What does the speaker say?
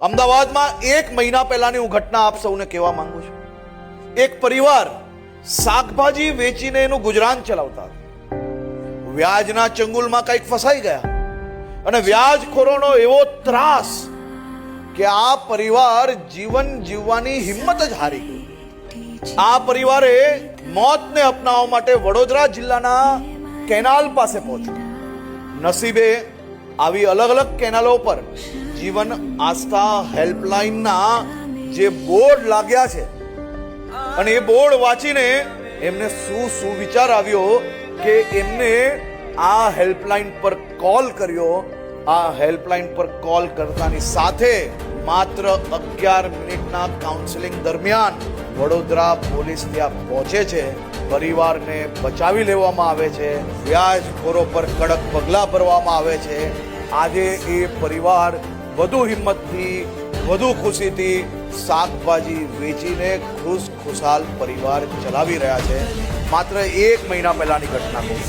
અમદાવાદમાં 1 મહિના પહેલાની હું ઘટના આપ સૌને કહેવા માંગુ છું. એક પરિવાર શાકભાજી વેચીને એનું ગુજરાન ચલાવતા હતા. વ્યાજના ચંગુલમાં કંઈક ફસાઈ ગયા અને વ્યાજખોરોનો એવો ત્રાસ કે આ પરિવાર જીવન જીવવાની હિંમત જ હારી ગઈ. આ પરિવારે મોતને અપનાવવા માટે વડોદરા જિલ્લાના કેનાલ પાસે પહોંચ્યું. નસીબે આવી અલગ અલગ કેનાલો પર જીવન આસ્થા હેલ્પલાઇનના જે બોર્ડ લાગ્યા છે અને એ બોર્ડ વાંચીને એમને શું વિચાર આવ્યો કે એમને આ હેલ્પલાઇન પર કોલ કર્યો. આ હેલ્પલાઇન પર કોલ કરતાની સાથે માત્ર 11 મિનિટના કાઉન્સેલિંગ દરમિયાન વડોદરા પોલીસ ત્યાં પહોંચે છે. પરિવારને બચાવી લેવામાં આવે છે. વ્યાજખોરો પર કડક પગલાં ભરવામાં આવે છે. આજે એ પરિવાર વધુ હિંમતથી, વધુ ખુશીથી શાકભાજી વેચીને ખુશાલ પરિવાર ચલાવી રહ્યા છે. માત્ર 1 મહિના પહેલાની ઘટના કહું.